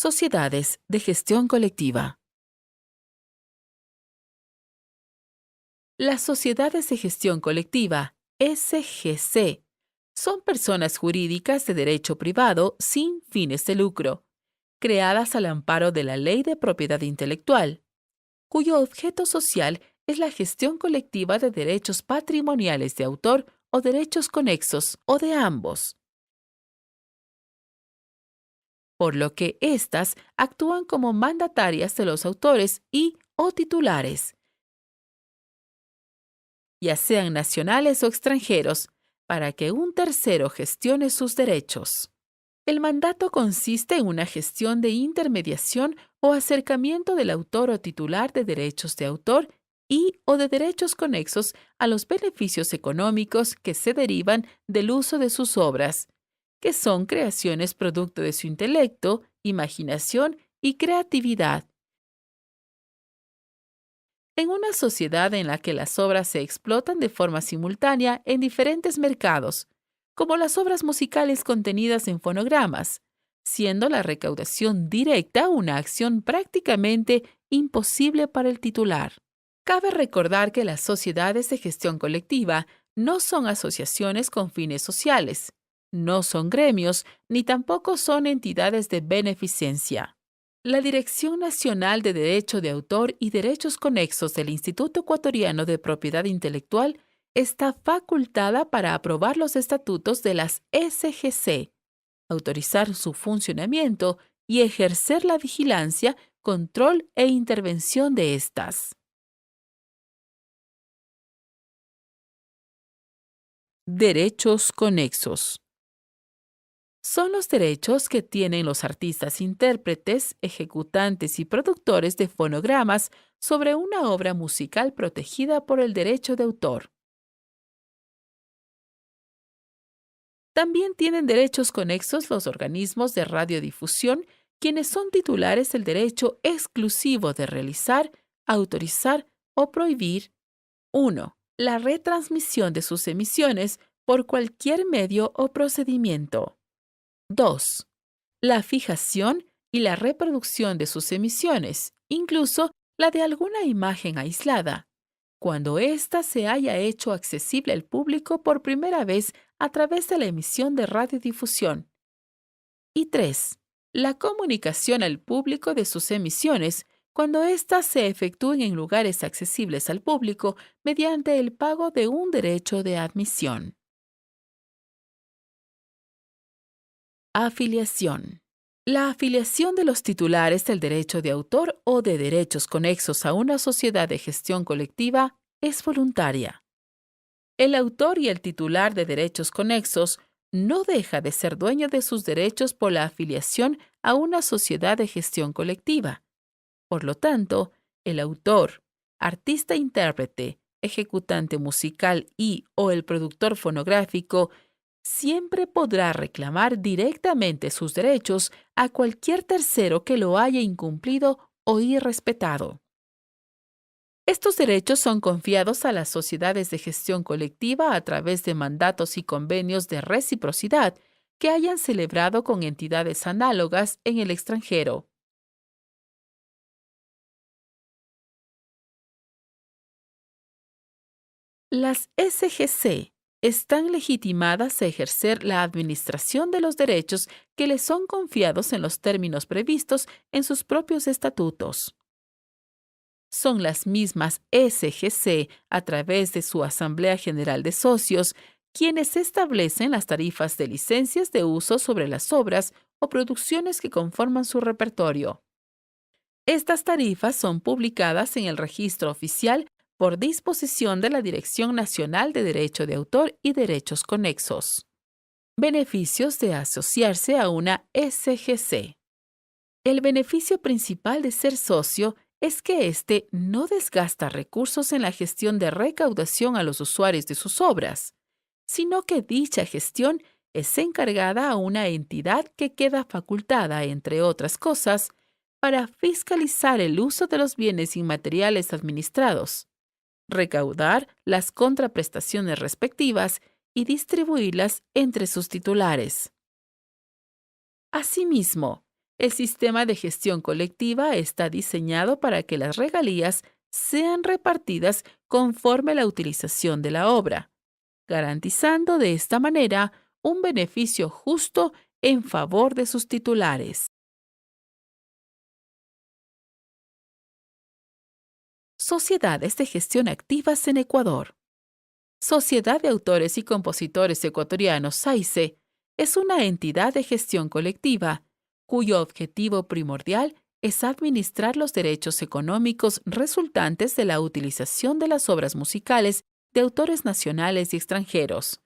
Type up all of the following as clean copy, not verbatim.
Sociedades de gestión colectiva. Las sociedades de gestión colectiva, SGC, son personas jurídicas de derecho privado sin fines de lucro, creadas al amparo de la Ley de Propiedad Intelectual, cuyo objeto social es la gestión colectiva de derechos patrimoniales de autor o derechos conexos o de ambos, por lo que éstas actúan como mandatarias de los autores y o titulares, ya sean nacionales o extranjeros, para que un tercero gestione sus derechos. El mandato consiste en una gestión de intermediación o acercamiento del autor o titular de derechos de autor y o de derechos conexos a los beneficios económicos que se derivan del uso de sus obras, que son creaciones producto de su intelecto, imaginación y creatividad. En una sociedad en la que las obras se explotan de forma simultánea en diferentes mercados, como las obras musicales contenidas en fonogramas, siendo la recaudación directa una acción prácticamente imposible para el titular. Cabe recordar que las sociedades de gestión colectiva no son asociaciones con fines sociales, no son gremios, ni tampoco son entidades de beneficencia. La Dirección Nacional de Derecho de Autor y Derechos Conexos del Instituto Ecuatoriano de Propiedad Intelectual está facultada para aprobar los estatutos de las SGC, autorizar su funcionamiento y ejercer la vigilancia, control e intervención de estas. Derechos conexos. Son los derechos que tienen los artistas intérpretes, ejecutantes y productores de fonogramas sobre una obra musical protegida por el derecho de autor. También tienen derechos conexos los organismos de radiodifusión, quienes son titulares del derecho exclusivo de realizar, autorizar o prohibir 1. La retransmisión de sus emisiones por cualquier medio o procedimiento. 2. La fijación y la reproducción de sus emisiones, incluso la de alguna imagen aislada, cuando ésta se haya hecho accesible al público por primera vez a través de la emisión de radiodifusión. Y 3. La comunicación al público de sus emisiones, cuando éstas se efectúen en lugares accesibles al público mediante el pago de un derecho de admisión. Afiliación. La afiliación de los titulares del derecho de autor o de derechos conexos a una sociedad de gestión colectiva es voluntaria. El autor y el titular de derechos conexos no deja de ser dueño de sus derechos por la afiliación a una sociedad de gestión colectiva. Por lo tanto, el autor, artista-intérprete, ejecutante musical y o el productor fonográfico siempre podrá reclamar directamente sus derechos a cualquier tercero que lo haya incumplido o irrespetado. Estos derechos son confiados a las sociedades de gestión colectiva a través de mandatos y convenios de reciprocidad que hayan celebrado con entidades análogas en el extranjero. Las SGC están legitimadas a ejercer la administración de los derechos que les son confiados en los términos previstos en sus propios estatutos. Son las mismas SGC, a través de su Asamblea General de Socios, quienes establecen las tarifas de licencias de uso sobre las obras o producciones que conforman su repertorio. Estas tarifas son publicadas en el Registro Oficial por disposición de la Dirección Nacional de Derecho de Autor y Derechos Conexos. Beneficios de asociarse a una SGC. El beneficio principal de ser socio es que éste no desgasta recursos en la gestión de recaudación a los usuarios de sus obras, sino que dicha gestión es encargada a una entidad que queda facultada, entre otras cosas, para fiscalizar el uso de los bienes inmateriales administrados, recaudar las contraprestaciones respectivas y distribuirlas entre sus titulares. Asimismo, El sistema de gestión colectiva está diseñado para que las regalías sean repartidas conforme la utilización de la obra, garantizando de esta manera un beneficio justo en favor de sus titulares. Sociedades de gestión activas en Ecuador. Sociedad de Autores y Compositores Ecuatorianos, SAICE, es una entidad de gestión colectiva cuyo objetivo primordial es administrar los derechos económicos resultantes de la utilización de las obras musicales de autores nacionales y extranjeros.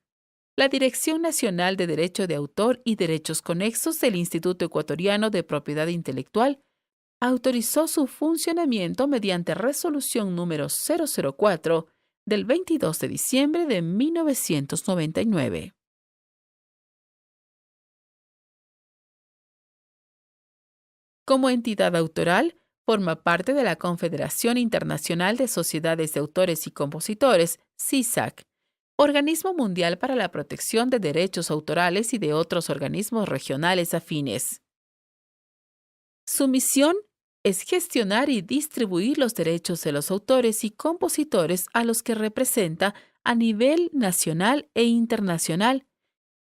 La Dirección Nacional de Derecho de Autor y Derechos Conexos del Instituto Ecuatoriano de Propiedad Intelectual autorizó su funcionamiento mediante resolución número 004 del 22 de diciembre de 1999. Como entidad autoral, forma parte de la Confederación Internacional de Sociedades de Autores y Compositores, CISAC, Organismo Mundial para la Protección de Derechos Autorales y de otros organismos regionales afines. Su misión es gestionar y distribuir los derechos de los autores y compositores a los que representa a nivel nacional e internacional,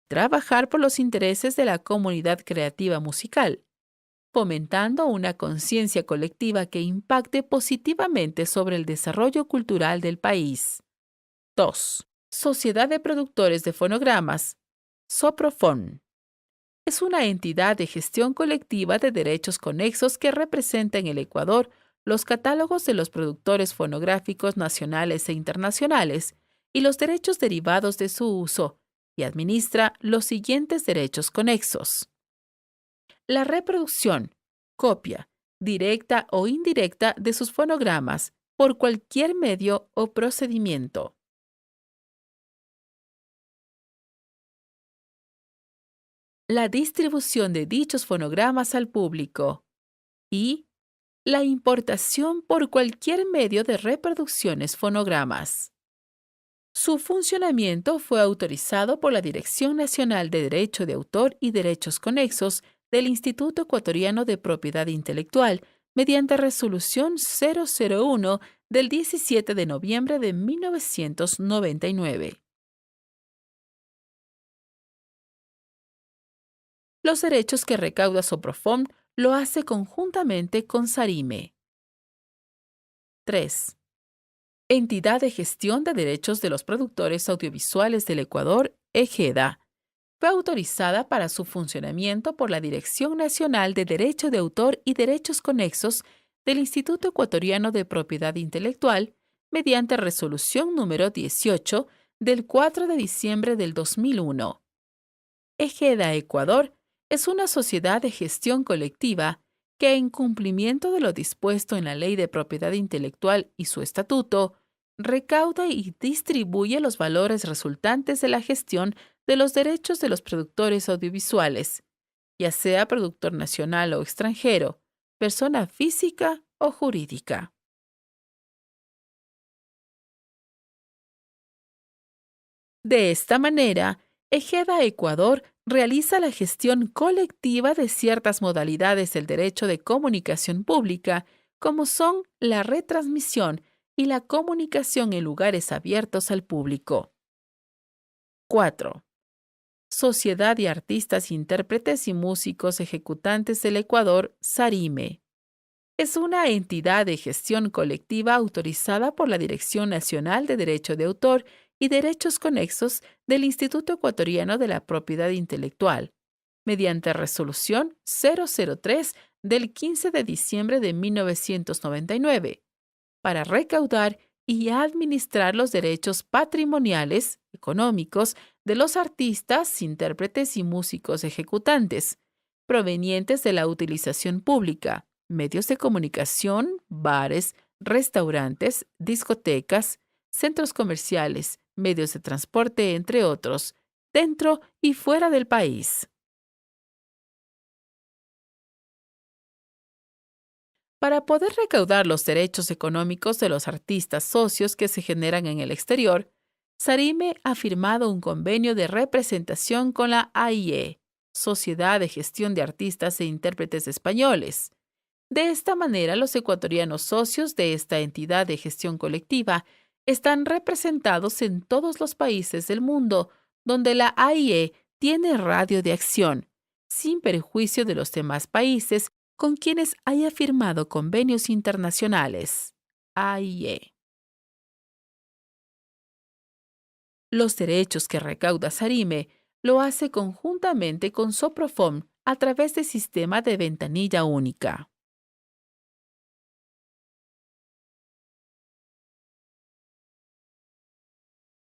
trabajar por los intereses de la comunidad creativa musical, fomentando una conciencia colectiva que impacte positivamente sobre el desarrollo cultural del país. 2. Sociedad de Productores de Fonogramas, Soprofon. Es una entidad de gestión colectiva de derechos conexos que representa en el Ecuador los catálogos de los productores fonográficos nacionales e internacionales y los derechos derivados de su uso, y administra los siguientes derechos conexos: la reproducción, copia, directa o indirecta de sus fonogramas por cualquier medio o procedimiento. La distribución de dichos fonogramas al público y la importación por cualquier medio de reproducciones fonogramas. Su funcionamiento fue autorizado por la Dirección Nacional de Derecho de Autor y Derechos Conexos del Instituto Ecuatoriano de Propiedad Intelectual mediante resolución 001 del 17 de noviembre de 1999. Los derechos que recauda Soprofon lo hace conjuntamente con Sarime. 3. Entidad de Gestión de Derechos de los Productores Audiovisuales del Ecuador, EGEDA. Fue autorizada para su funcionamiento por la Dirección Nacional de Derecho de Autor y Derechos Conexos del Instituto Ecuatoriano de Propiedad Intelectual mediante resolución número 18 del 4 de diciembre del 2001. EGEDA Ecuador es una sociedad de gestión colectiva que, en cumplimiento de lo dispuesto en la Ley de Propiedad Intelectual y su estatuto, recauda y distribuye los valores resultantes de la gestión de los derechos de los productores audiovisuales, ya sea productor nacional o extranjero, persona física o jurídica. De esta manera, EGEDA Ecuador realiza la gestión colectiva de ciertas modalidades del derecho de comunicación pública, como son la retransmisión y la comunicación en lugares abiertos al público. 4. Sociedad de Artistas, Intérpretes y Músicos Ejecutantes del Ecuador, SARIME. Es una entidad de gestión colectiva autorizada por la Dirección Nacional de Derecho de Autor y Derechos Conexos del Instituto Ecuatoriano de la Propiedad Intelectual, mediante resolución 003 del 15 de diciembre de 1999, para recaudar y administrar los derechos patrimoniales, económicos, de los artistas, intérpretes y músicos ejecutantes, provenientes de la utilización pública, medios de comunicación, bares, restaurantes, discotecas, centros comerciales, medios de transporte, entre otros, dentro y fuera del país. Para poder recaudar los derechos económicos de los artistas socios que se generan en el exterior, Sarime ha firmado un convenio de representación con la AIE, Sociedad de Gestión de Artistas e Intérpretes Españoles. De esta manera, los ecuatorianos socios de esta entidad de gestión colectiva están representados en todos los países del mundo donde la AIE tiene radio de acción, sin perjuicio de los demás países con quienes haya firmado convenios internacionales. AIE. Los derechos que recauda Sarime lo hace conjuntamente con Soprofom a través del sistema de ventanilla única.